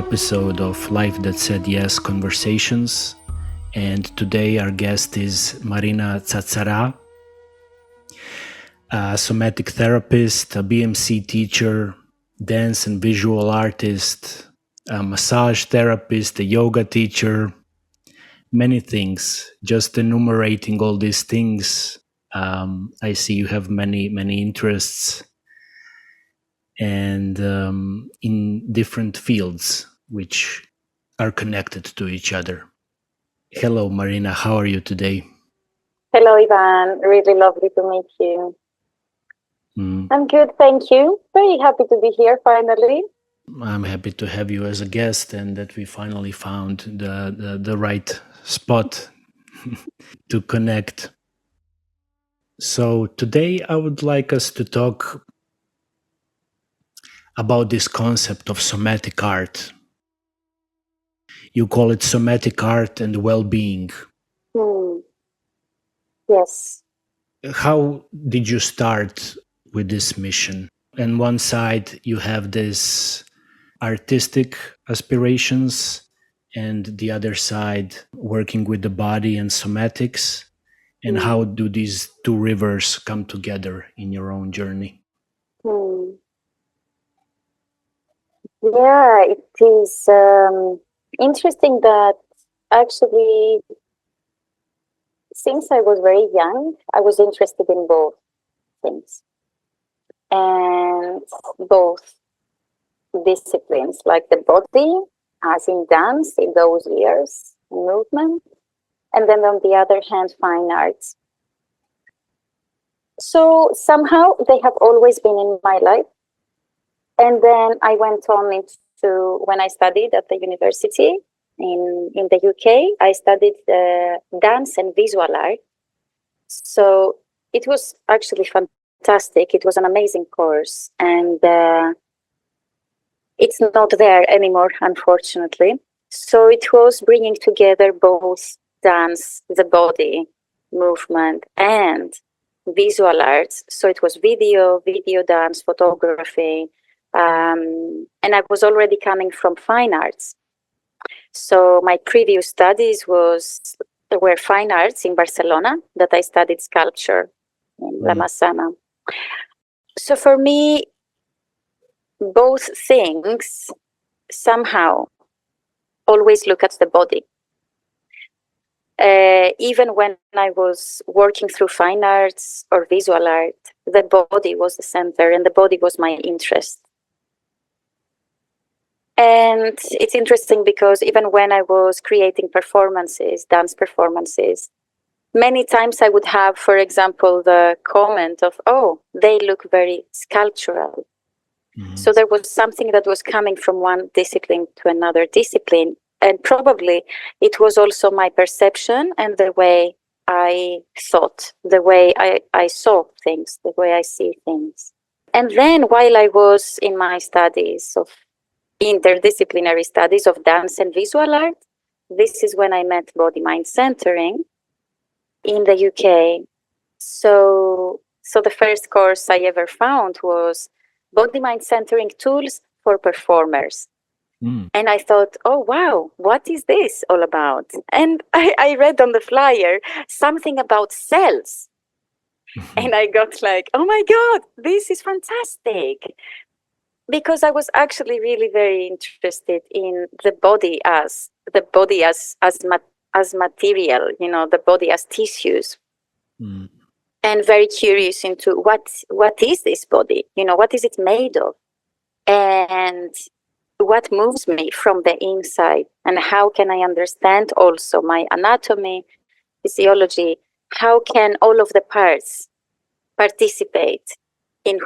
episode of Life That Said Yes Conversations. And today our guest is Marina Tsartsara, a somatic therapist, a BMC teacher, dance and visual artist, a massage therapist, a yoga teacher, many things. Just enumerating all these things, I see you have many interests and in different fields which are connected to each other. Hello, Marina. How are you today? Hello, Ivan. Really lovely to meet you. I'm good, thank you. Very happy to be here finally. I'm happy to have you as a guest and that we finally found the right spot to connect. So today I would like us to talk about this concept of somatic art. You call it somatic art and well-being. Yes. How did you start with this mission? On one side, you have this artistic aspirations, and the other side, working with the body and somatics. And how do these two rivers come together in your own journey? Yeah, it is interesting that actually, since I was very young, I was interested in both things and both disciplines, like the body, as in dance in those years, movement, and then on the other hand, fine arts. So somehow they have always been in my life. And then I went on into, when I studied at the university in the UK, I studied dance and visual art. So it was actually fantastic. It was an amazing course. And it's not there anymore, unfortunately. So it was bringing together both dance, the body, movement, and visual arts. So it was video dance, photography. And I was already coming from fine arts. So my previous studies were fine arts in Barcelona, that I studied sculpture in La Massana. So for me, both things somehow always look at the body. Even when I was working through fine arts or visual art, the body was the center and the body was my interest. And it's interesting because even when I was creating performances, dance performances, many times I would have, for example, the comment of, oh, they look very sculptural. So there was something that was coming from one discipline to another discipline. And probably it was also my perception and the way I thought, the way I saw things, the way I see things. And then while I was in my studies of interdisciplinary studies of dance and visual art, this is when I met body-mind centering in the UK. So the first course I ever found was body-mind centering tools for performers. And I thought, oh, wow, what is this all about? And I read on the flyer something about cells. And I got like, oh my God, this is fantastic. Because I was actually really very interested in the body as material, the body as tissues. And very curious into what is this body? What is it made of? And what moves me from the inside? And how can I understand also my anatomy, physiology? How can all of the parts participate in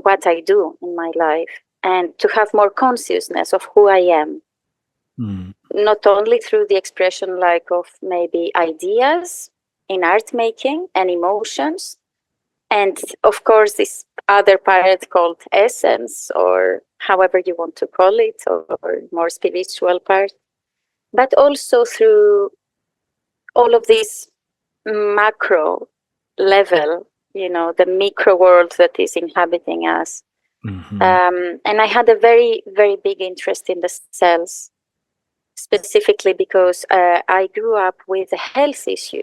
what I do in my life, and to have more consciousness of who I am? Not only through the expression of maybe ideas in art making and emotions, and of course this other part called essence, or however you want to call it, or more spiritual part, but also through all of this macro level, the micro world that is inhabiting us, Mm-hmm. And I had a very, very big interest in the cells, specifically because I grew up with a health issue.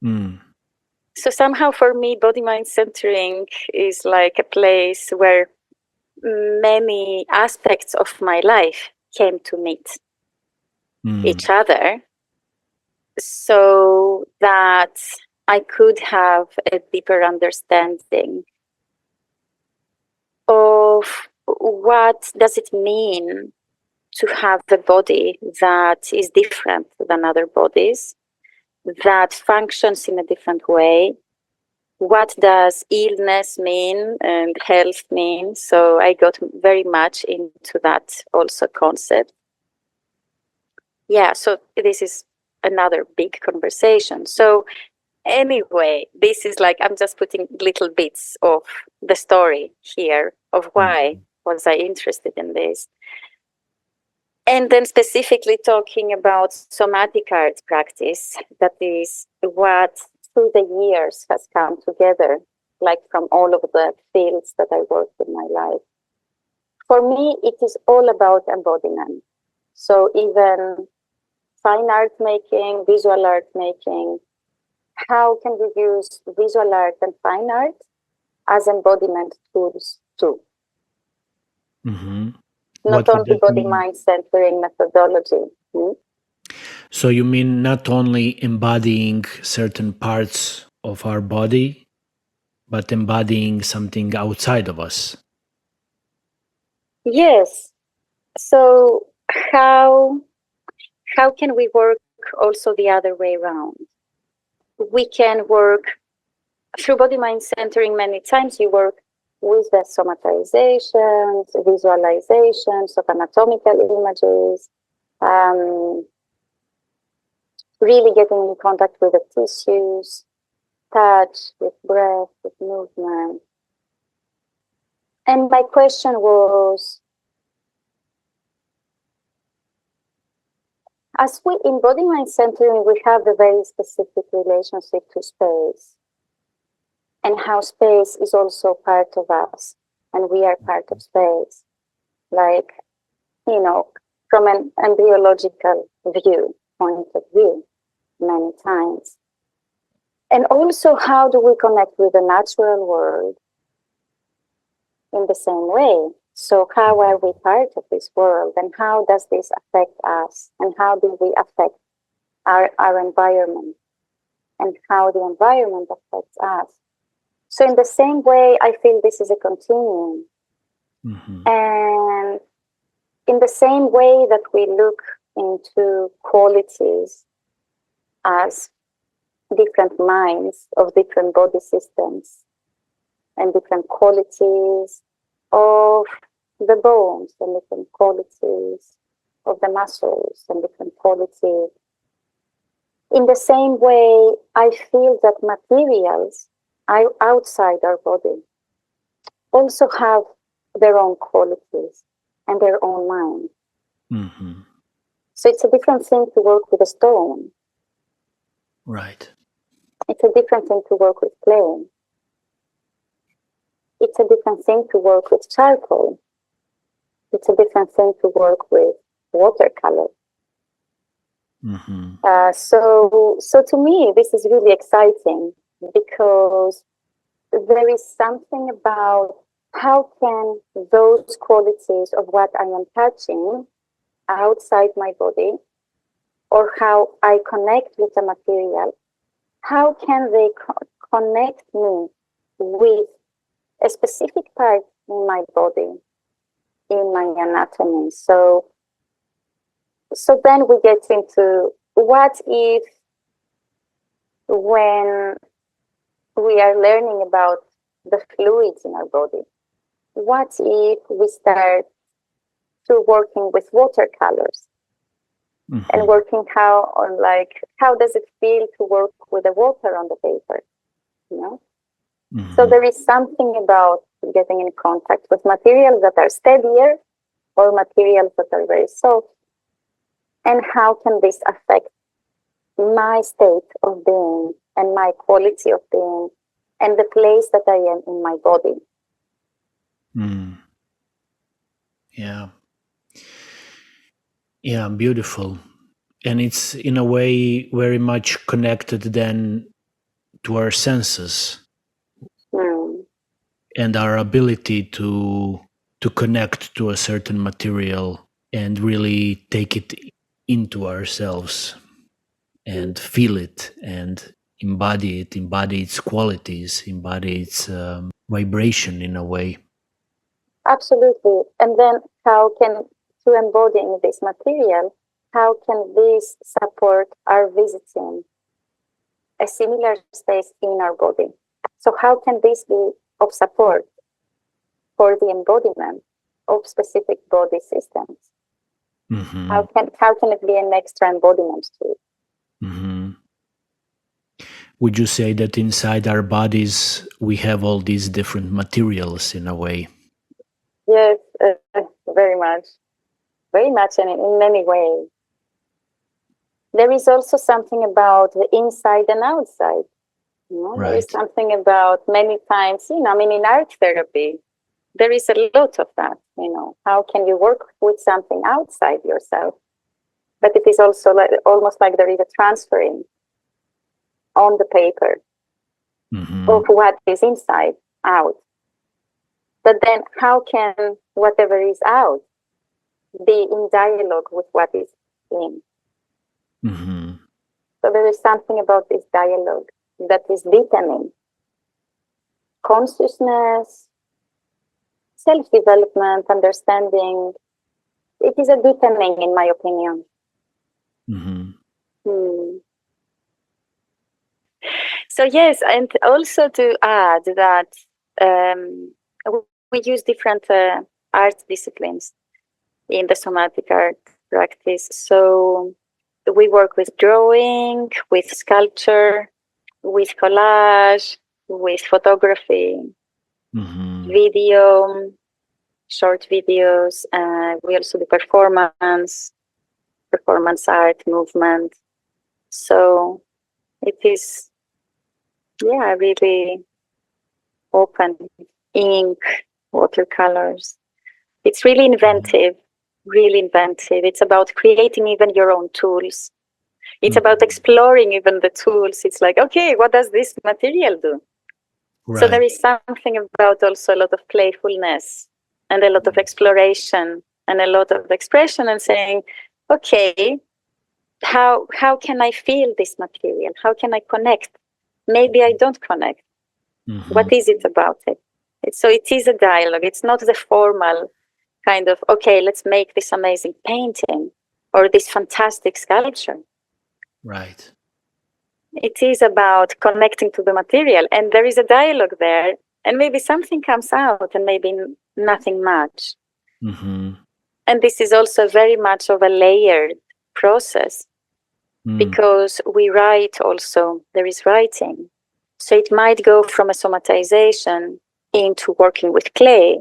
Mm. So somehow for me, body mind centering is like a place where many aspects of my life came to meet each other, so that I could have a deeper understanding of what does it mean to have a body that is different than other bodies, that functions in a different way. What does illness mean and health mean? So I got very much into that also concept. Yeah, so this is another big conversation. So anyway, this is like, I'm just putting little bits of the story here of why was I interested in this. And then specifically talking about somatic art practice, that is what through the years has come together, like from all of the fields that I worked in my life. For me, it is all about embodiment. So even fine art making, visual art making, how can we use visual art and fine art as embodiment tools too? Mm-hmm. Not What would only that body mean? mind centering methodology. So you mean not only embodying certain parts of our body, but embodying something outside of us? Yes. So how can we work also the other way around? We can work through body mind centering. Many times you work with the somatizations, visualizations of anatomical images, really getting in contact with the tissues, touch, with breath, with movement. And my question was, as we in body mind centering, we have a very specific relationship to space, and how space is also part of us, and we are part of space. Like, from an embryological point of view, many times. And also, how do we connect with the natural world in the same way? So how are we part of this world, and how does this affect us, and how do we affect our environment, and how the environment affects us? So in the same way, I feel this is a continuum. Mm-hmm. And in the same way that we look into qualities as different minds of different body systems and different qualities of the bones and different qualities of the muscles and different qualities. In the same way, I feel that materials outside our body also have their own qualities and their own mind. Mm-hmm. So it's a different thing to work with a stone. Right. It's a different thing to work with clay. It's a different thing to work with charcoal. It's a different thing to work with watercolor. Mm-hmm. So to me, this is really exciting, because there is something about how can those qualities of what I am touching outside my body, or how I connect with the material, how can they connect me with a specific part in my body, in my anatomy? So then we get into, what if, when we are learning about the fluids in our body, what if we start to working with watercolors, and working how does it feel to work with the water on the paper, Mm-hmm. So there is something about getting in contact with materials that are steadier or materials that are very soft, and how can this affect my state of being and my quality of being and the place that I am in my body. Mm. Yeah. Yeah, beautiful. And it's in a way very much connected then to our senses Mm. and our ability to connect to a certain material and really take it into ourselves and feel it and embody it, embody its qualities, embody its vibration in a way. Absolutely. And then how can, through embodying this material, how can this support our visiting a similar space in our body? So how can this be of support for the embodiment of specific body systems? Mm-hmm. How can it be an extra embodiment to it? Mm-hmm. Would you say that inside our bodies we have all these different materials in a way? Yes, very much. Very much, and in many ways. There is also something about the inside and outside. There is Right. something about many times, I mean, in art therapy, there is a lot of that. How can you work with something outside yourself? But it is also almost like there is a transferring on the paper Mm-hmm. of what is inside out. But then, how can whatever is out be in dialogue with what is in? Mm-hmm. So there is something about this dialogue that is deepening consciousness, self-development, understanding. It is a deepening, in my opinion. Mm-hmm. Hmm. So yes, and also to add that um, we use different art disciplines in the somatic art practice. So we work with drawing, with sculpture, with collage, with photography, Mm-hmm. video, short videos. We also do performance art, movement. So it is, really open. Ink, watercolors. It's really inventive, really inventive. It's about creating even your own tools. It's about exploring even the tools. It's like, okay, what does this material do? So there Right. is something about also a lot of playfulness and a lot of exploration and a lot of expression and saying, okay, how can I feel this material? How can I connect? Maybe I don't connect. Mm-hmm. What is it about it? So it is a dialogue. It's not the formal kind of, okay, let's make this amazing painting or this fantastic sculpture. Right. It is about connecting to the material, and there is a dialogue there, and maybe something comes out and maybe nothing much. Mm-hmm. And this is also very much of a layered process because we write also, there is writing. So it might go from a somatization into working with clay,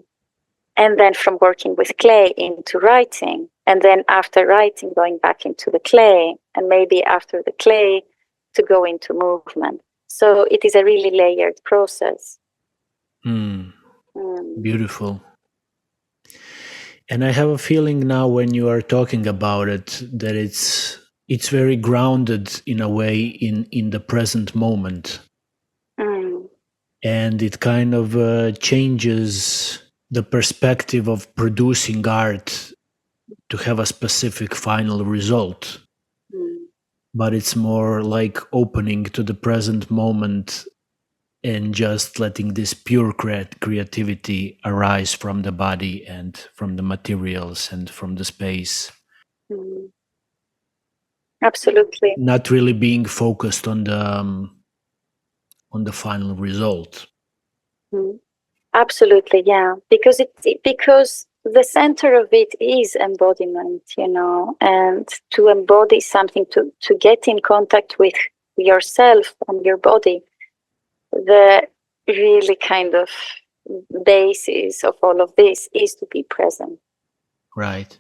and then from working with clay into writing, and then after writing going back into the clay, and maybe after the clay to go into movement. So it is a really layered process. Beautiful. And I have a feeling now when you are talking about it that it's very grounded in a way in the present moment. Mm. And it kind of changes the perspective of producing art to have a specific final result. Mm. But it's more like opening to the present moment and just letting this pure creativity arise from the body and from the materials and from the space. Mm. Absolutely. Not really being focused on the final result. Mm. Absolutely, yeah. Because because the center of it is embodiment, and to embody something, to get in contact with yourself and your body, the really kind of basis of all of this is to be present. Right.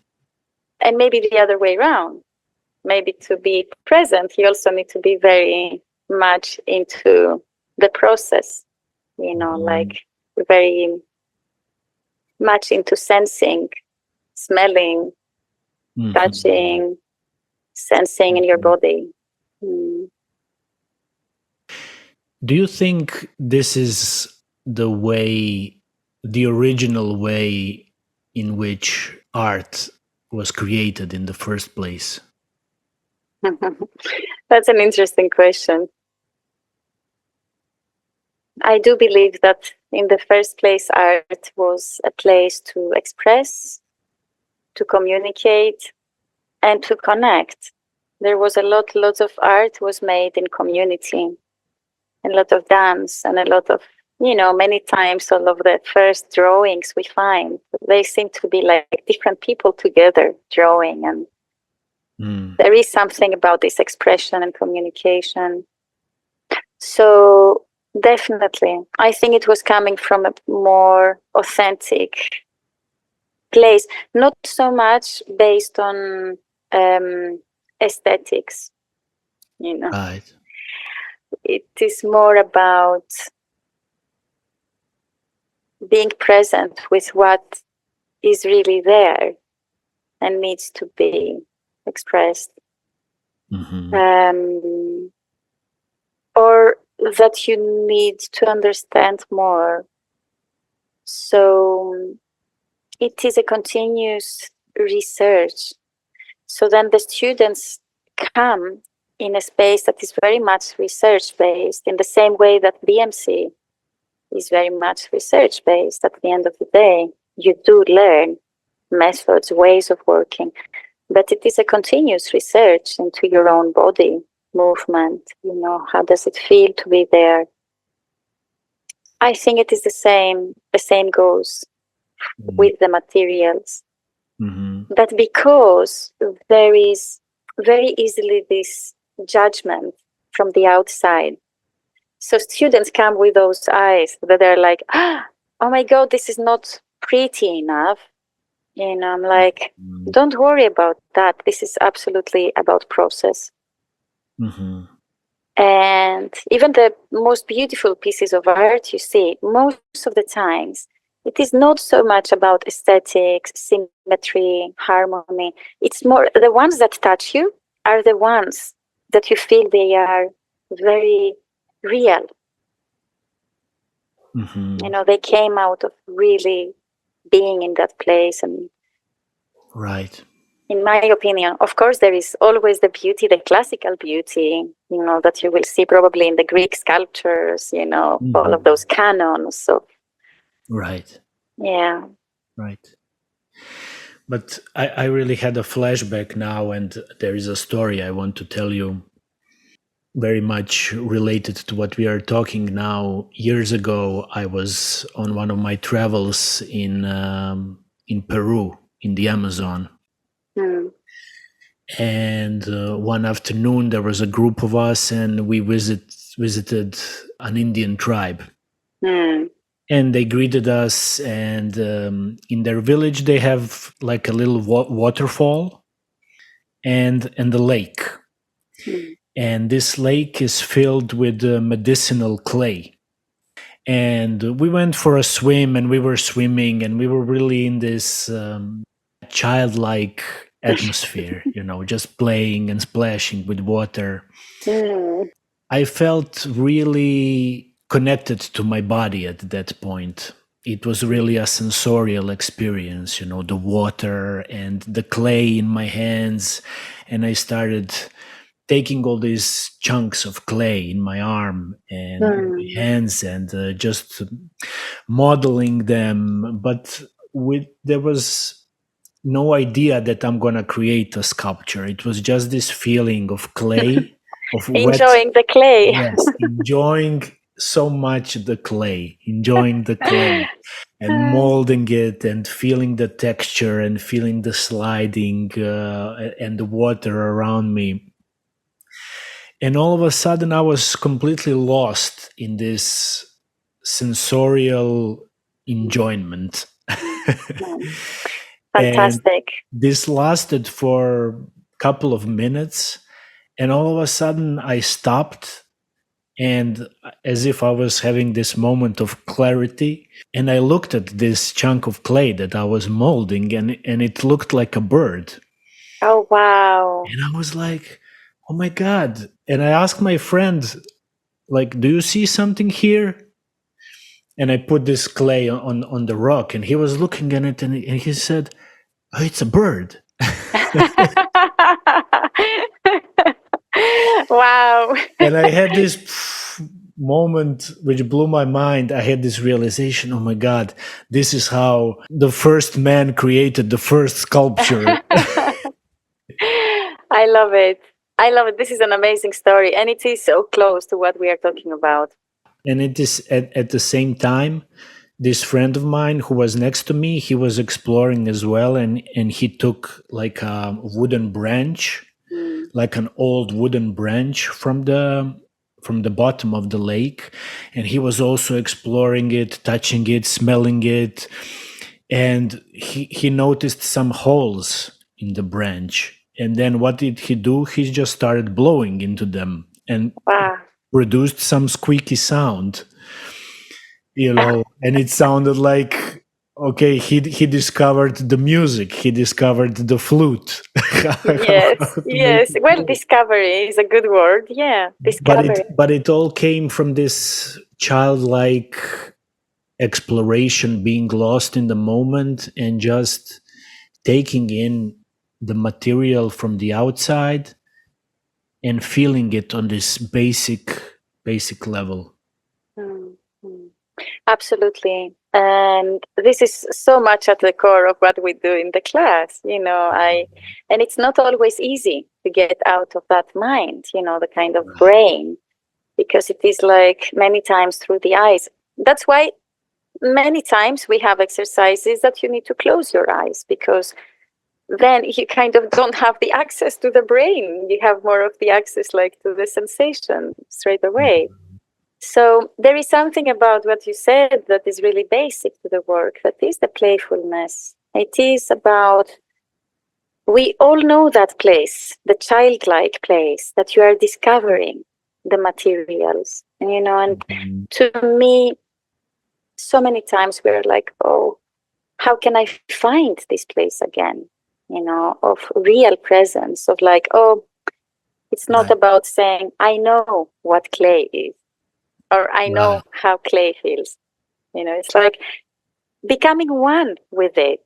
And maybe the other way around. Maybe to be present, you also need to be very much into the process, like very much into sensing, smelling, touching, sensing in your body. Do you think this is the original way in which art was created in the first place? That's an interesting question. I do believe that in the first place, art was a place to express, to communicate, and to connect. There was lots of art was made in community, a lot of dance, and a lot of, many times all of the first drawings we find, they seem to be like different people together drawing. And there is something about this expression and communication. So definitely, I think it was coming from a more authentic place, not so much based on aesthetics, Right. It is more about being present with what is really there and needs to be expressed. Or that you need to understand more. So it is a continuous research. So then the students come in a space that is very much research-based, in the same way that BMC is very much research-based. At the end of the day, you do learn methods, ways of working, but it is a continuous research into your own body, movement, how does it feel to be there? I think it is the same goes with the materials. But because there is very easily this judgment from the outside, so students come with those eyes that are like, oh my God, this is not pretty enough. I'm like, don't worry about that. This is absolutely about process. And even the most beautiful pieces of art you see, most of the times, it is not so much about aesthetics, symmetry, harmony. It's more the ones that touch you are the ones that you feel they are very real. They came out of really being in that place. And right. In my opinion, of course, there is always the beauty, the classical beauty, that you will see probably in the Greek sculptures, all of those canons. So, right. Yeah. Right. But I really had a flashback now, and there is a story I want to tell you, very much related to what we are talking now. Years ago, I was on one of my travels in Peru, in the Amazon. And one afternoon, there was a group of us, and we visited an Indian tribe. And they greeted us, and in their village, they have like a little waterfall and the lake. And this lake is filled with medicinal clay. And we went for a swim, and we were swimming, and we were really in this childlike atmosphere, just playing and splashing with water. I felt really connected to my body at that point. It was really a sensorial experience, the water and the clay in my hands. And I started taking all these chunks of clay in my arm and my hands and just modeling them. But there was no idea that I'm going to create a sculpture. It was just this feeling of clay, of enjoying the clay. Yes, enjoying so much the clay, enjoying the clay and molding it and feeling the texture and feeling the sliding and the water around me. And all of a sudden, I was completely lost in this sensorial enjoyment. Fantastic. And this lasted for a couple of minutes. And all of a sudden, I stopped And as if I was having this moment of clarity, and I looked at this chunk of clay that I was molding, and it looked like a bird. Oh, wow. And I was like, oh my God. And I asked my friend, like, do you see something here? And I put this clay on the rock, and he was looking at it, and he said, oh, it's a bird. Wow. And I had this moment which blew my mind. I had this realization, oh my God, this is how the first man created the first sculpture. I love it. I love it. This is an amazing story, and it is so close to what we are talking about. And it is at the same time, this friend of mine who was next to me, he was exploring as well, and he took like a wooden branch, like an old wooden branch from the bottom of the lake, and he was also exploring it, touching it, smelling it, and he noticed some holes in the branch. And then what did he do? He just started blowing into them and Wow. produced some squeaky sound, and it sounded like, okay, he discovered the music, he discovered the flute. Yes, To make yes. it Well, play. discovery is a good word. Yeah, discovery. But it all came from this childlike exploration, being lost in the moment and just taking in the material from the outside and feeling it on this basic level. Mm, mm. Absolutely. And this is so much at the core of what we do in the class, and it's not always easy to get out of that mind, the kind of brain, because it is like many times through the eyes. That's why many times we have exercises that you need to close your eyes, because then you kind of don't have the access to the brain. You have more of the access like to the sensation straight away. So there is something about what you said that is really basic to the work, that is the playfulness. It is about, we all know that place, the childlike place that you are discovering the materials, and to me, so many times we're like, oh, how can I find this place again? Of real presence, of like, oh, it's not about saying, I know what clay is, or I know how clay feels. It's like becoming one with it.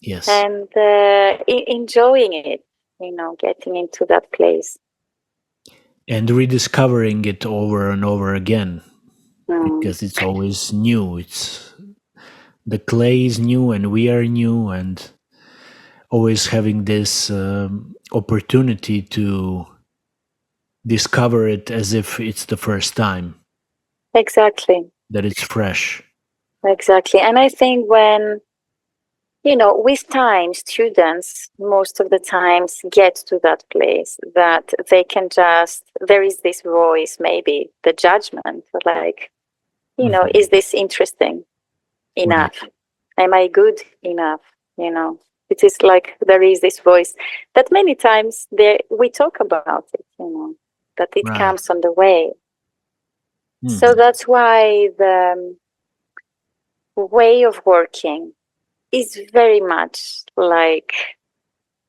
Yes. And enjoying it, getting into that place. And rediscovering it over and over again, because it's always new. It's the clay is new and we are new, and always having this opportunity to discover it as if it's the first time. Exactly. That it's fresh. Exactly. And I think when, with time, students most of the times get to that place that they can just, there is this voice, maybe the judgment, like, is this interesting enough? Right. Am I good enough? It is like there is this voice that many times we talk about it, that it comes on the way. So that's why the way of working is very much like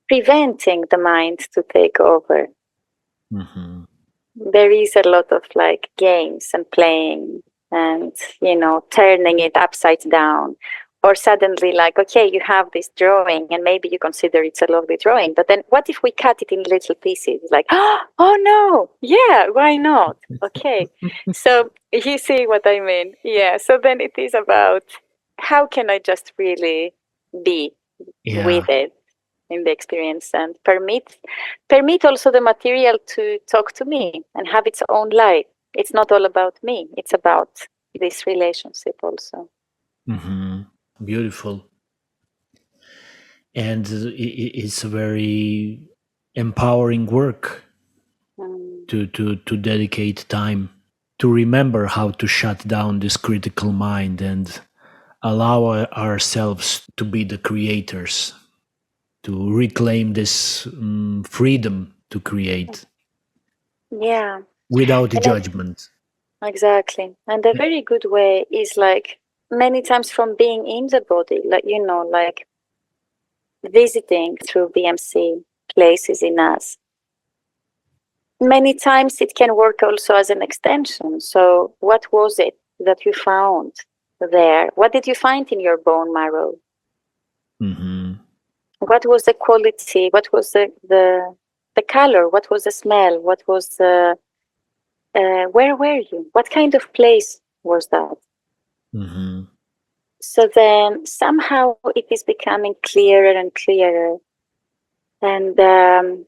preventing the mind to take over. There is a lot of like games and playing and, turning it upside down. Or suddenly like, okay, you have this drawing and maybe you consider it's a lovely drawing, but then what if we cut it in little pieces? Like, oh no, yeah, why not? Okay. So you see what I mean? Yeah. So then it is about, how can I just really be with it in the experience and permit also the material to talk to me and have its own life. It's not all about me. It's about this relationship also. Beautiful. And it's a very empowering work to dedicate time to remember how to shut down this critical mind and allow ourselves to be the creators, to reclaim this freedom to create. Yeah. without the And judgment. exactly. And a very good way is like many times from being in the body, like, like visiting through BMC places in us. Many times it can work also as an extension. So, what was it that you found there? What did you find in your bone marrow? Mm-hmm. What was the quality? What was the color? What was the smell? What was the where were you? What kind of place was that? Mm-hmm. So then somehow it is becoming clearer and clearer. And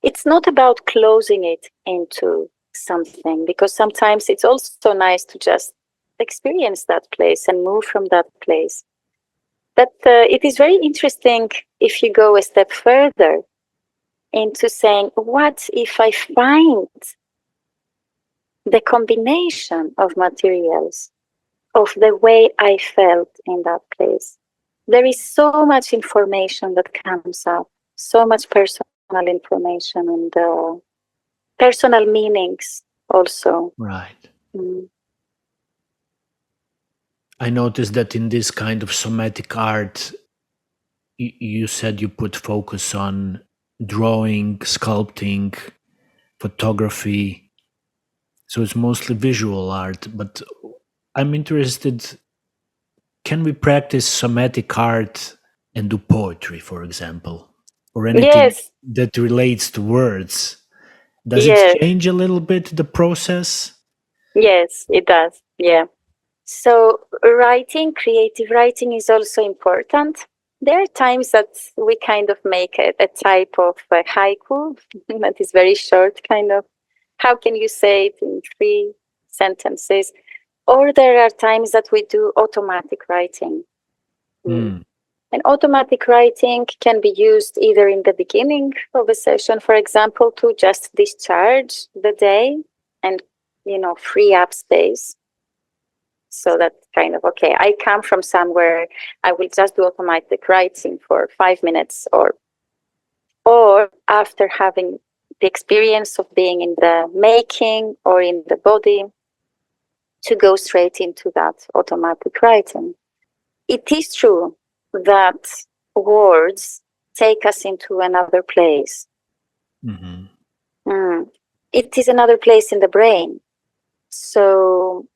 it's not about closing it into something, because sometimes it's also nice to just experience that place and move from that place. But it is very interesting if you go a step further into saying, what if I find the combination of materials of the way I felt in that place? There is so much information that comes up, so much personal information and personal meanings also. Right. Mm. I noticed that in this kind of somatic art, you said you put focus on drawing, sculpting, photography. So it's mostly visual art. But I'm interested, can we practice somatic art and do poetry, for example, or anything Yes, that relates to words? Does it yes, change a little bit the process? yes, it does. Yeah. So writing, creative writing is also important. There are times that we kind of make a type of haiku that is very short, kind of. How can you say it in 3 sentences? Or there are times that we do automatic writing. Mm. Mm. And automatic writing can be used either in the beginning of a session, for example, to just discharge the day and, free up space. So that kind of, okay, I come from somewhere, I will just do automatic writing for 5 minutes, or after having the experience of being in the making or in the body, to go straight into that automatic writing. It is true that words take us into another place. Mm-hmm. It is another place in the brain. So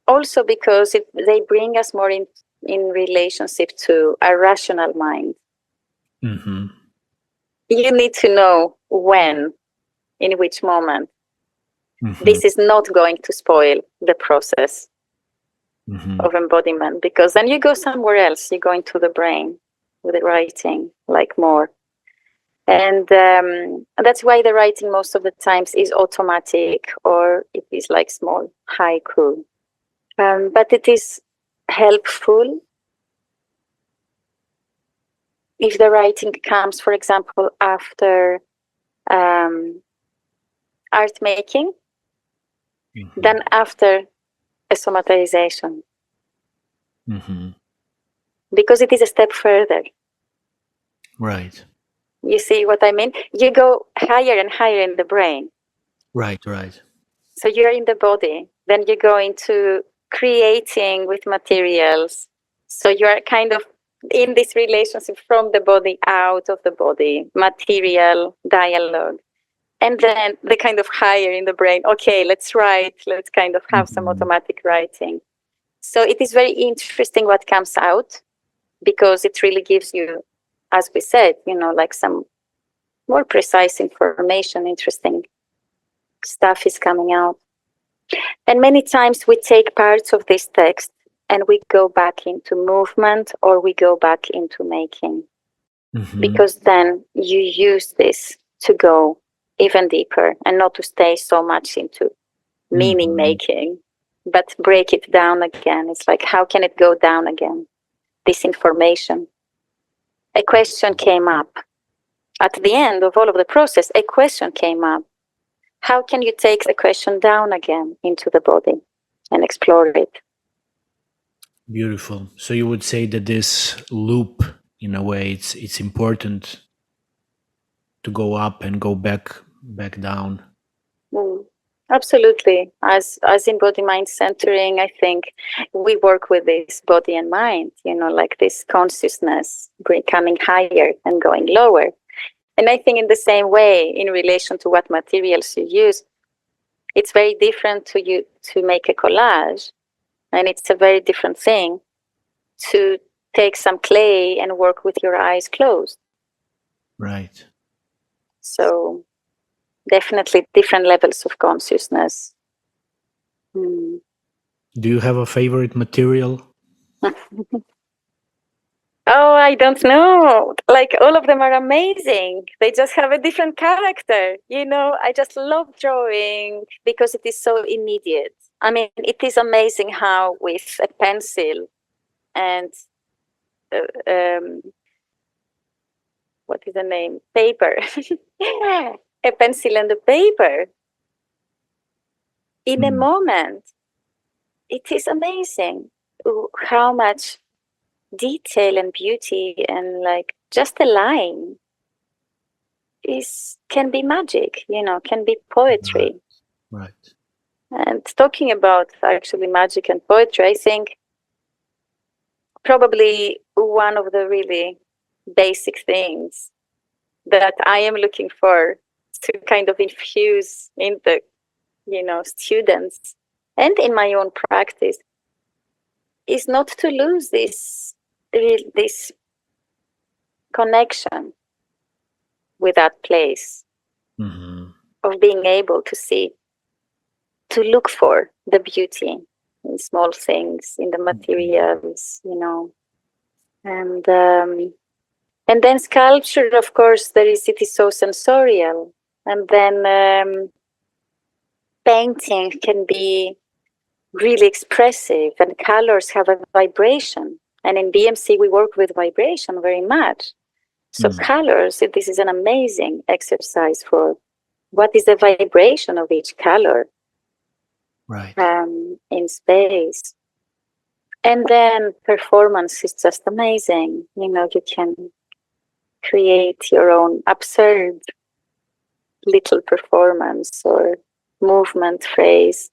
also because they bring us more in relationship to a rational mind. Mm-hmm. You need to know when, in which moment. Mm-hmm. This is not going to spoil the process Mm-hmm. of embodiment, because then you go somewhere else. You go into the brain with the writing, like more. And that's why the writing most of the times is automatic, or it is like small haiku. But it is helpful if the writing comes, for example, after art making, Mm-hmm. than after a somatization, Mm-hmm. because it is a step further. Right. You see what I mean? You go higher and higher in the brain. Right. Right. So you're in the body, then you go into creating with materials. So you're kind of in this relationship from the body out of the body, material, dialogue. And then the kind of higher in the brain, okay, let's write, let's kind of have some Mm-hmm. automatic writing. So it is very interesting what comes out, because it really gives you, as we said, like some more precise information, interesting stuff is coming out. And many times we take parts of this text and we go back into movement, or we go back into making, Mm-hmm. because then you use this to go even deeper and not to stay so much into meaning Mm-hmm. making, but break it down again. It's like, how can it go down again? This information. A question came up. At the end of all of the process, a question came up. How can you take the question down again into the body and explore it? Beautiful. So you would say that this loop, in a way, it's important to go up and go back down. Absolutely. As in body mind centering, I think we work with this body and mind, like this consciousness coming higher and going lower. And I think in the same way, in relation to what materials you use, it's very different to make a collage, and it's a very different thing to take some clay and work with your eyes closed. Right. So definitely different levels of consciousness. Do you have a favorite material? Oh, I don't know. Like, all of them are amazing. They just have a different character. I just love drawing because it is so immediate. I mean, it is amazing how with a pencil and what is the name? Paper. A pencil and a paper. In a moment, it is amazing how much detail and beauty and like just a line can be magic, can be poetry. Right. And talking about actually magic and poetry, I think probably one of the really basic things that I am looking for to kind of infuse in the students and in my own practice is not to lose this connection with that place of being able to see, to look for the beauty in small things, in the materials, and then sculpture, of course, it is so sensorial, and then painting can be really expressive, and colors have a vibration, and in BMC we work with vibration very much. So colors, this is an amazing exercise for what is the vibration of each color, right, in space. And then performance is just amazing. You can create your own absurd little performance or movement phrase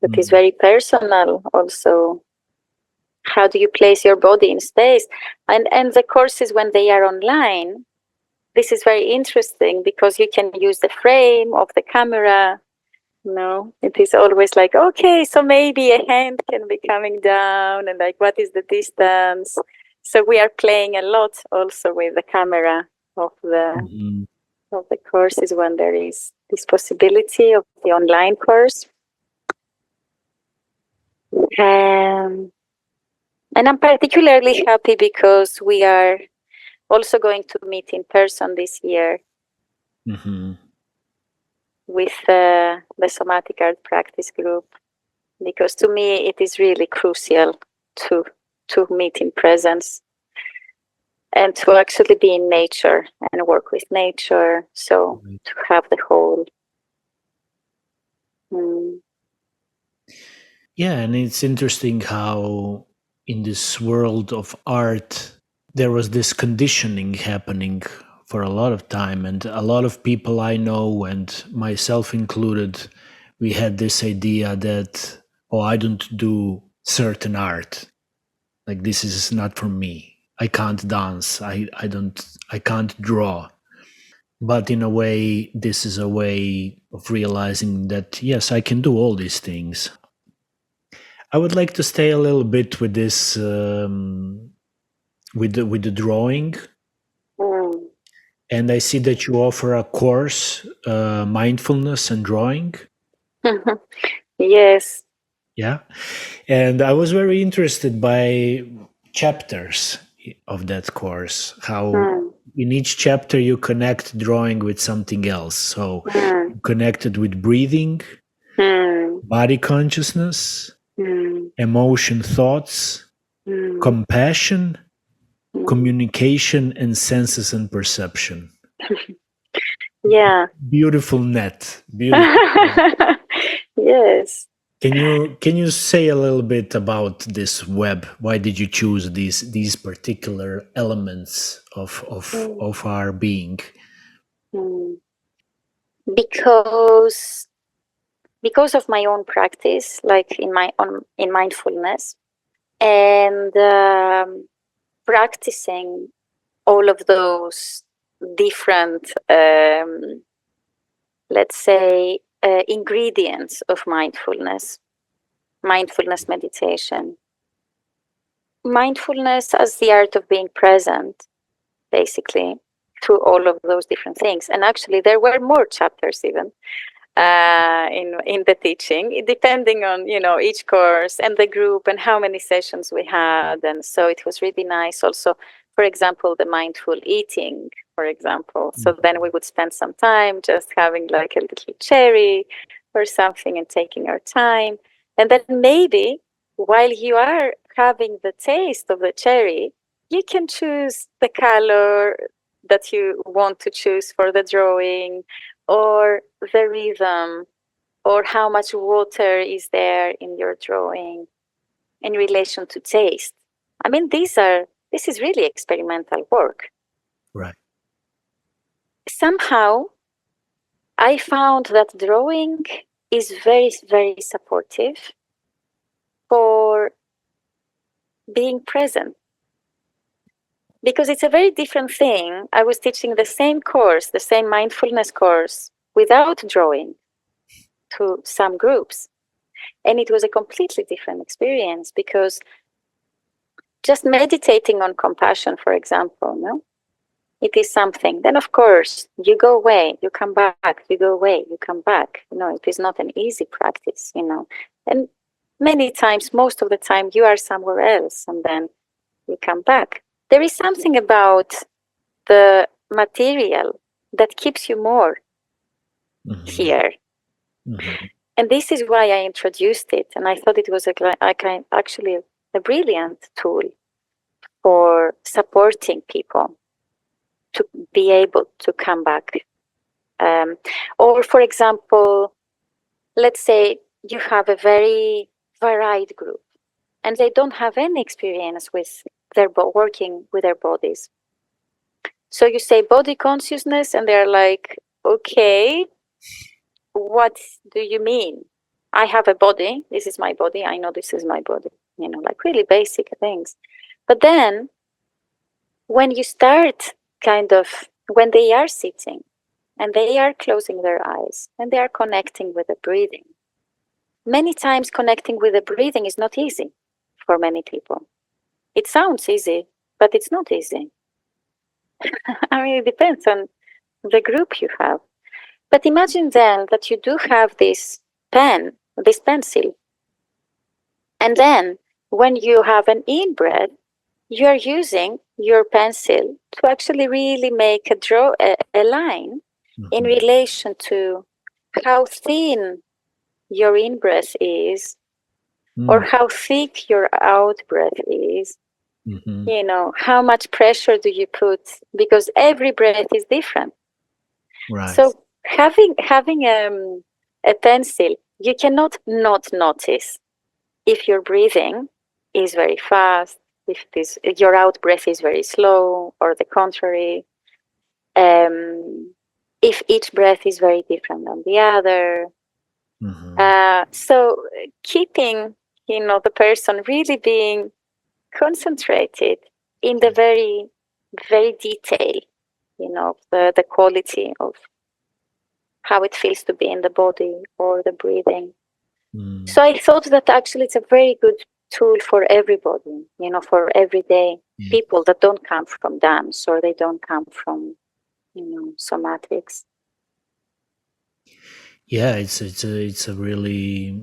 that is very personal also. How do you place your body in space? And the courses, when they are online, this is very interesting because you can use the frame of the camera. It is always like, okay, so maybe a hand can be coming down, and like, what is the distance? So we are playing a lot also with the camera of the courses when there is this possibility of the online course. And I'm particularly happy because we are also going to meet in person this year with the Somatic Art Practice group, because to me it is really crucial to meet in presence and to actually be in nature and work with nature. So to have the whole. Yeah, and it's interesting how in this world of art there was this conditioning happening for a lot of time, and a lot of people I know, and myself included, we had this idea that, I don't do certain art, like this is not for me, I can't dance, I can't draw. But in a way, this is a way of realizing that yes, I can do all these things. I would like to stay a little bit with this, with the drawing. And I see that you offer a course, mindfulness and drawing. Yes. Yeah, and I was very interested by chapters of that course. How in each chapter you connect drawing with something else. So you connected with breathing, body consciousness, emotion, thoughts, compassion, communication, and senses and perception. Yeah. Beautiful net. Beautiful. Yes. Can you say a little bit about this web? Why did you choose these particular elements of our being? Because because of my own practice, like in mindfulness, and practicing all of those different, let's say, ingredients of mindfulness meditation. Mindfulness as the art of being present, basically, through all of those different things. And actually, there were more chapters even in the teaching, depending on each course and the group and how many sessions we had. And so it was really nice. Also, for example, the mindful eating, for example. So then we would spend some time just having like a little cherry or something and taking our time. And then maybe while you are having the taste of the cherry, you can choose the color that you want to choose for the drawing, or the rhythm, or how much water is there in your drawing in relation to taste. I mean, this is really experimental work. Right. Somehow, I found that drawing is very, very supportive for being present. Because it's a very different thing. I was teaching the same course, the same mindfulness course, without drawing to some groups. And it was a completely different experience, because just meditating on compassion, for example, no? It is something. Then, of course, you go away, you come back, you go away, you come back. It is not an easy practice, And many times, most of the time, you are somewhere else, and then you come back. There is something about the material that keeps you more here. Mm-hmm. And this is why I introduced it. And I thought it was actually a brilliant tool for supporting people to be able to come back. Or, for example, let's say you have a very varied group and they don't have any experience with working with their bodies. So you say body consciousness and they're like, okay, what do you mean? I have a body. This is my body. I know this is my body. Like really basic things. But then when you start when they are sitting and they are closing their eyes and they are connecting with the breathing, many times connecting with the breathing is not easy for many people. It sounds easy, but it's not easy. I mean, it depends on the group you have. But imagine then that you do have this pencil. And then when you have an in-breath, you are using your pencil to actually really make a line in relation to how thin your in-breath is or how thick your out-breath is. How much pressure do you put? Because every breath is different. Right. So having a pencil, you cannot not notice if your breathing is very fast, if your out breath is very slow, or the contrary. If each breath is very different than the other. So keeping, the person really being concentrated in the very, very detail, the quality of how it feels to be in the body or the breathing. So I thought that actually it's a very good tool for everybody, for everyday people that don't come from dance or they don't come from, somatics. Yeah, it's a really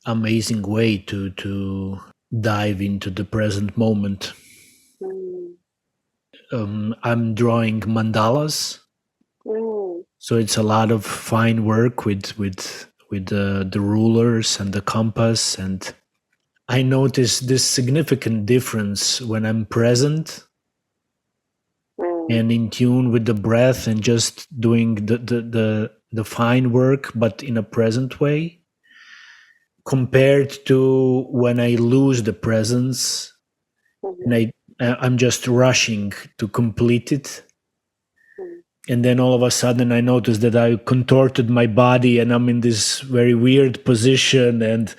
amazing way to dive into the present moment. I'm drawing mandalas, so it's a lot of fine work with the rulers and the compass, and I notice this significant difference when I'm present and in tune with the breath and just doing the fine work, but in a present way, compared to when I lose the presence and I'm just rushing to complete it. And then all of a sudden I noticed that I contorted my body and I'm in this very weird position, and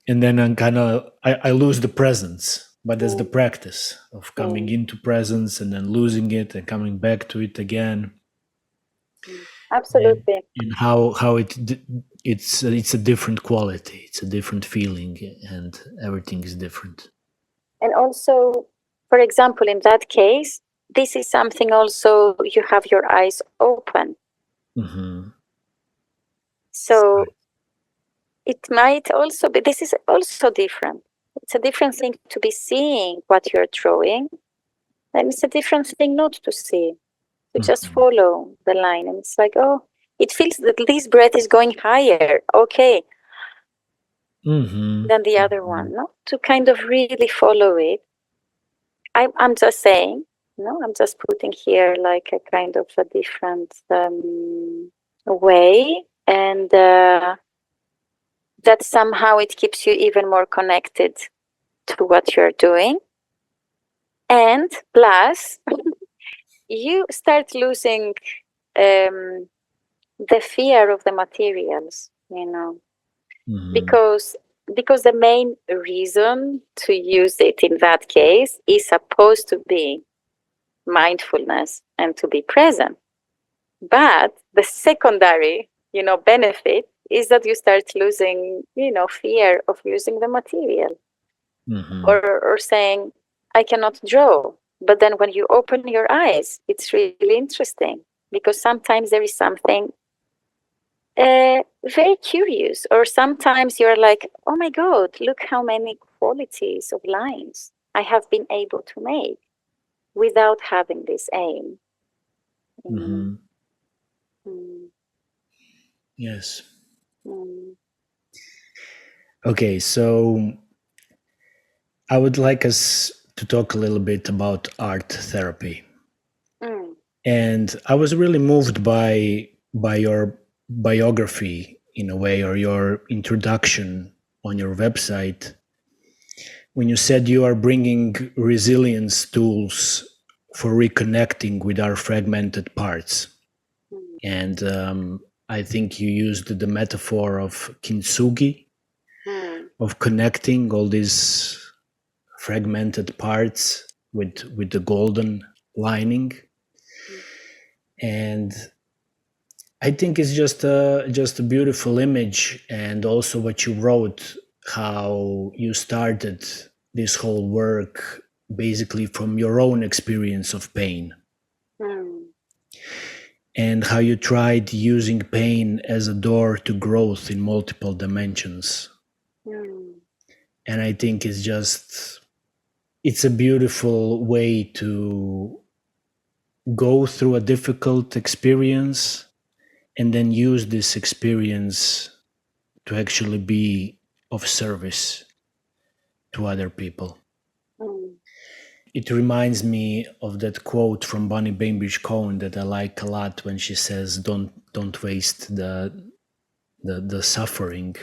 then I'm kind of I lose the presence. But that's the practice of coming into presence and then losing it and coming back to it again. Absolutely. And how it's a different quality, it's a different feeling, and everything is different. And also, for example, in that case, this is something also you have your eyes open. Mm-hmm. So it might also be, this is also different. It's a different thing to be seeing what you're drawing, and it's a different thing not to see, to just follow the line. And it's like, oh, it feels that this breath is going higher. Okay. Than the other one, no? To kind of really follow it. I'm just saying, no, I'm just putting here like a kind of a different way, and that somehow it keeps you even more connected to what you're doing. And plus, you start losing the fear of the materials, because the main reason to use it in that case is supposed to be mindfulness and to be present. But the secondary, benefit is that you start losing, fear of using the material, or saying, I cannot draw. But then when you open your eyes, it's really interesting, because sometimes there is something very curious, or sometimes you're like, oh my God, look how many qualities of lines I have been able to make without having this aim. Yes. Okay, so I would like us to talk a little bit about art therapy. And I was really moved by your biography, in a way, or your introduction on your website, when you said you are bringing resilience tools for reconnecting with our fragmented parts. And I think you used the metaphor of kintsugi, of connecting all these fragmented parts with the golden lining. And I think it's just a beautiful image, and also what you wrote, how you started this whole work basically from your own experience of pain, and how you tried using pain as a door to growth in multiple dimensions. And I think it's a beautiful way to go through a difficult experience and then use this experience to actually be of service to other people. It reminds me of that quote from Bonnie Bainbridge Cohen that I like a lot, when she says, don't waste the suffering.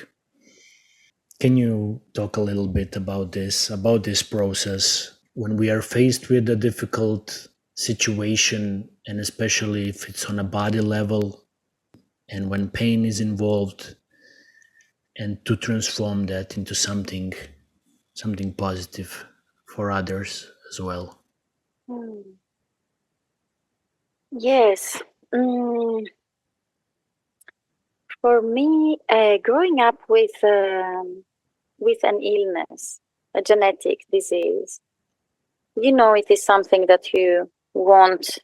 Can you talk a little bit about this process when we are faced with a difficult situation, and especially if it's on a body level and when pain is involved, and to transform that into something positive for others as well? Yes. For me, growing up with an illness, a genetic disease, it is something that you won't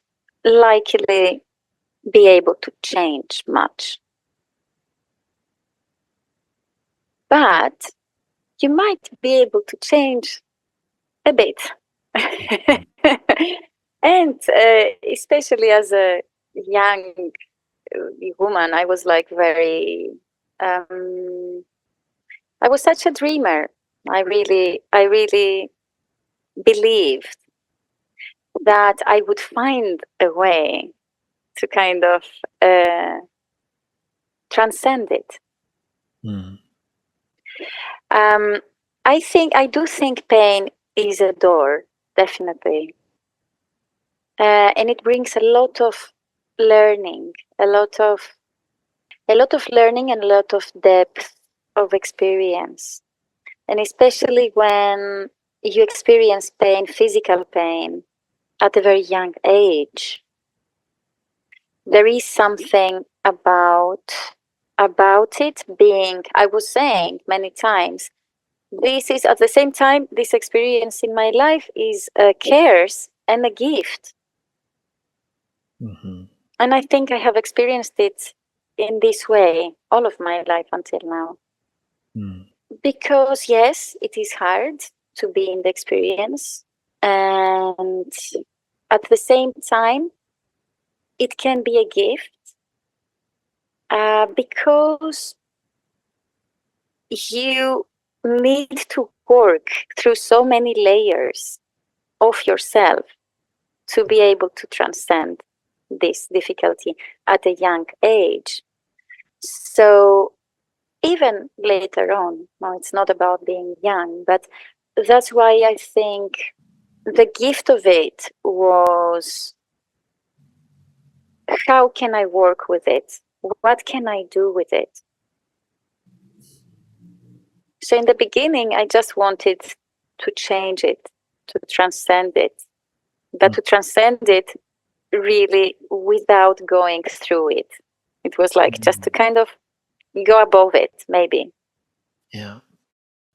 likely be able to change much. But you might be able to change a bit. And especially as a young woman, I was like I was such a dreamer. I really believed that I would find a way to kind of transcend it. I do think pain is a door, definitely. And it brings a lot of learning, a lot of learning and a lot of depth of experience. And especially when you experience pain, physical pain, at a very young age, there is something about it being, I was saying many times, this is at the same time, this experience in my life is a curse and a gift. Mm-hmm. And I think I have experienced it in this way all of my life until now. Mm. Because yes, it is hard to be in the experience, and at the same time, it can be a gift because you need to work through so many layers of yourself to be able to transcend this difficulty at a young age. So even later on, no, it's not about being young, but that's why I think the gift of it was, how can I work with it? What can I do with it? So in the beginning, I just wanted to change it, to transcend it, but to transcend it really without going through it. It was like just to kind of go above it, maybe. Yeah.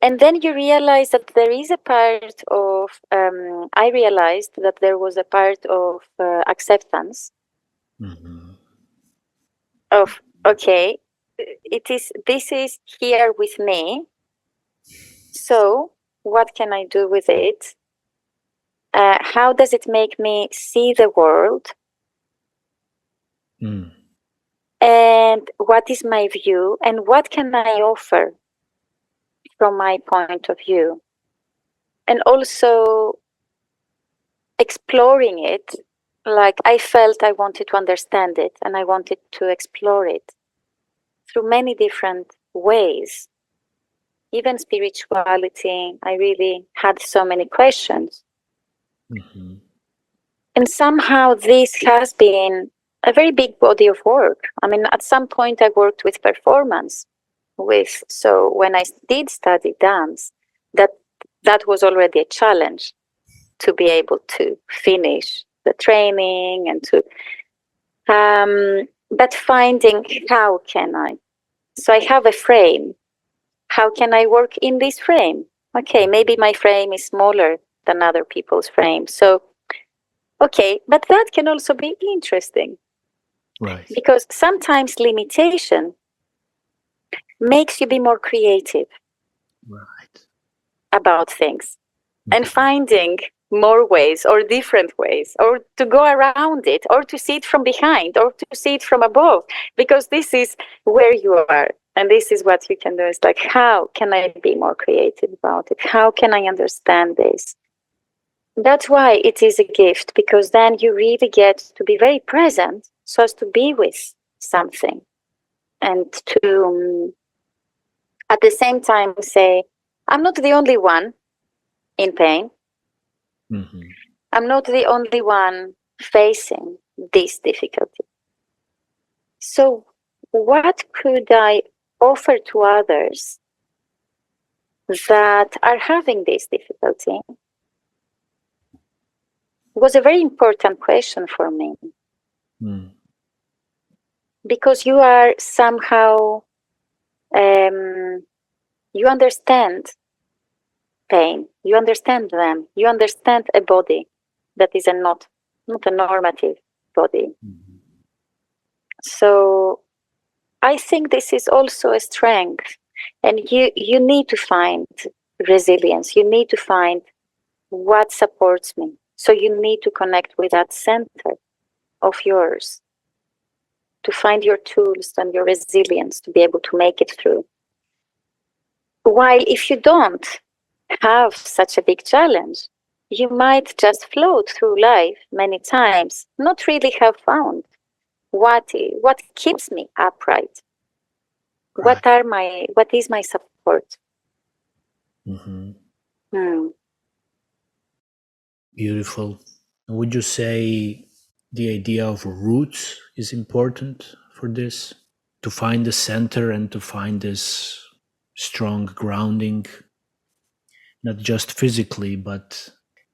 And then you realize that there is a part of, I realized that there was a part of acceptance Mm-hmm. of, okay, this is here with me. So what can I do with it? How does it make me see the world? Mm. And what is my view? And what can I offer from my point of view? And also exploring it, like I felt I wanted to understand it and I wanted to explore it through many different ways. Even spirituality, I really had so many questions. Mm-hmm. And somehow this has been a very big body of work. I mean, at some point I worked with performance so when I did study dance, that was already a challenge to be able to finish the training and to but finding how can I? So I have a frame. How can I work in this frame? Okay, maybe my frame is smaller than other people's frame. So, okay, but that can also be interesting. Right. Because sometimes limitation makes you be more creative Right. about things and Mm-hmm. finding more ways or different ways, or to go around it, or to see it from behind, or to see it from above, because this is where you are and this is what you can do. It's like, how can I be more creative about it? How can I understand this? That's why it is a gift, because then you really get to be very present so as to be with something and to at the same time say, I'm not the only one in pain. Mm-hmm. I'm not the only one facing this difficulty. So, what could I offer to others that are having this difficulty? Was a very important question for me. Mm. Because you are somehow, you understand pain, you understand them, you understand a body that is not a normative body. Mm-hmm. So I think this is also a strength, and you need to find resilience. You need to find what supports me. So you need to connect with that center of yours to find your tools and your resilience to be able to make it through. While if you don't have such a big challenge, you might just float through life many times, not really have found what keeps me upright. Right. What is my support? Mm-hmm. Hmm. Beautiful. Would you say the idea of roots is important for this, to find the center and to find this strong grounding, not just physically, but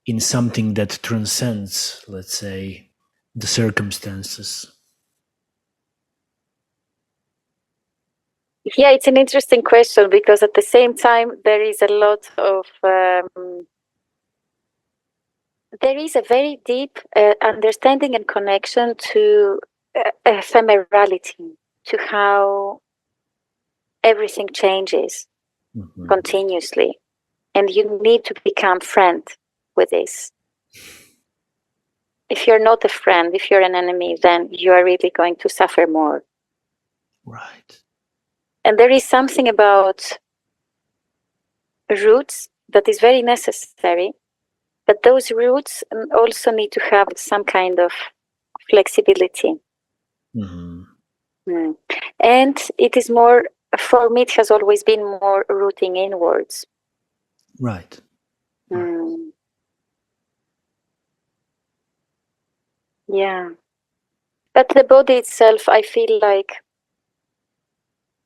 in something that transcends, let's say, the circumstances. Yeah, it's an interesting question, because at the same time, there is a lot of, there is a very deep understanding and connection to ephemerality, to how everything changes continuously. And you need to become friend with this. If you're not a friend, if you're an enemy, then you are really going to suffer more. Right. And there is something about roots that is very necessary, but those roots also need to have some kind of flexibility. And it is more, for me, it has always been more rooting inwards. Right. Yeah. But the body itself, I feel like,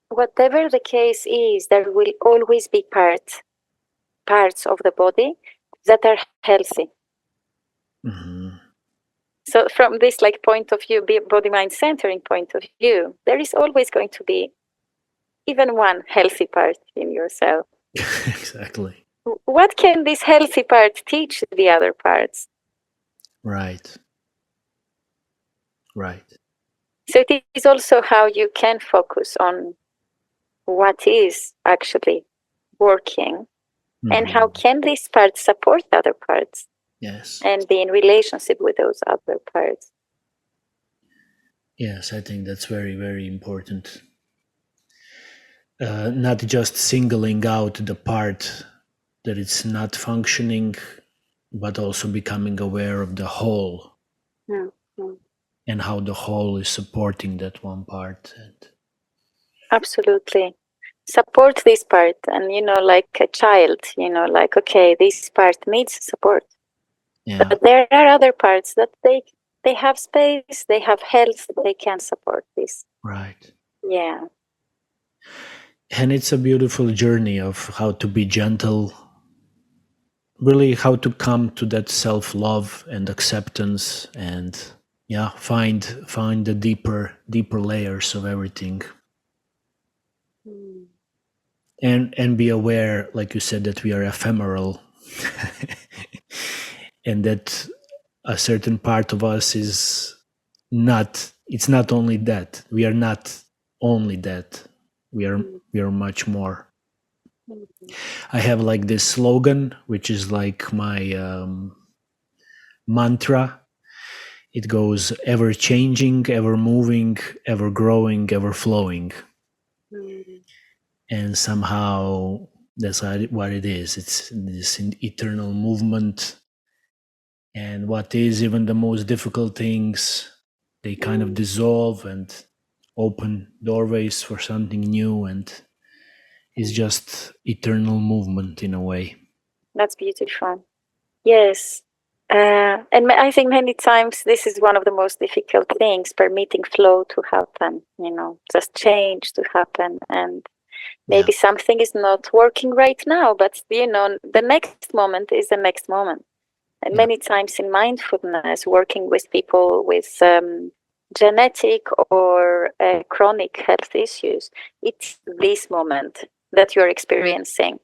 whatever the case is, there will always be parts of the body that are healthy. So from this point of view, body-mind centering point of view, there is always going to be even one healthy part in yourself. Exactly. What can this healthy part teach the other parts? Right. Right. So it is also how you can focus on what is actually working, and how can this part support other parts. Yes. And be in relationship with those other parts. Yes, I think that's very, very important. Not just singling out the part that it's not functioning, but also becoming aware of the whole and how the whole is supporting that one part. Absolutely. Support this part, and like a child, like, okay, this part needs support. Yeah. But there are other parts that they have space, they have health, they can support this. Right. Yeah. And it's a beautiful journey of how to be gentle, really how to come to that self-love and acceptance, and find the deeper layers of everything. And be aware, like you said, that we are ephemeral and that a certain part of us is not, it's not only that. We are not only that. We are much more. I have like this slogan, which is like my mantra. It goes: ever changing, ever moving, ever growing, ever flowing. And somehow that's what it is. It's this eternal movement. And what is even the most difficult things, they kind of dissolve and open doorways for something new, and it's just eternal movement in a way. That's beautiful. Yes. And I think many times this is one of the most difficult things, permitting flow to happen, just change to happen. And maybe something is not working right now, but the next moment is the next moment. And many times in mindfulness, working with people with genetic or chronic health issues, it's this moment that you're experiencing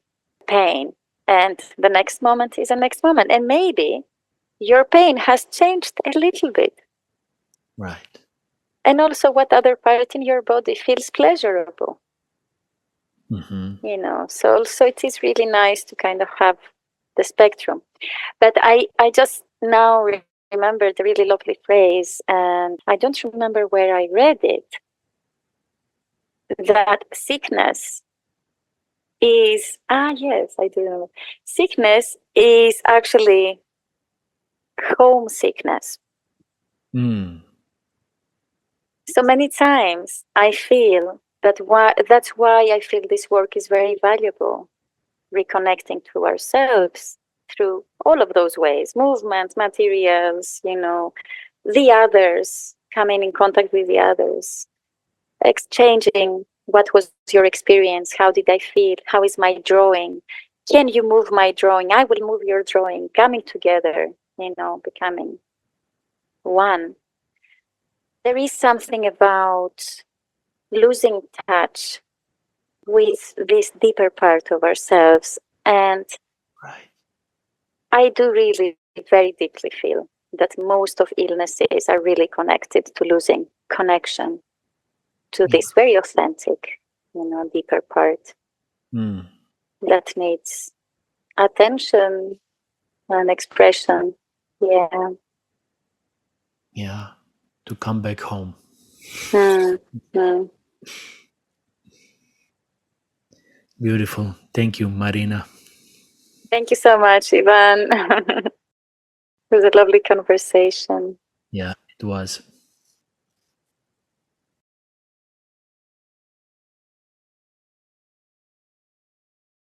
pain. And the next moment is the next moment. And maybe your pain has changed a little bit. Right. And also what other part in your body feels pleasurable. So also it is really nice to kind of have the spectrum. But I just now remembered a really lovely phrase, and I don't remember where I read it, that sickness is, yes, I do know. Sickness is actually homesickness. So many times I feel that's why I feel this work is very valuable, reconnecting to ourselves through all of those ways, movement, materials, the others, coming in contact with the others, exchanging what was your experience, how did I feel, how is my drawing, can you move my drawing, I will move your drawing, coming together, becoming one. There is something about losing touch with this deeper part of ourselves. And Right. I do really very deeply feel that most of illnesses are really connected to losing connection to this very authentic, deeper part that needs attention and expression. Yeah. Yeah. To come back home. Mm. Beautiful. Thank you, Marina. Thank you so much, Ivan. It was a lovely conversation. Yeah, it was.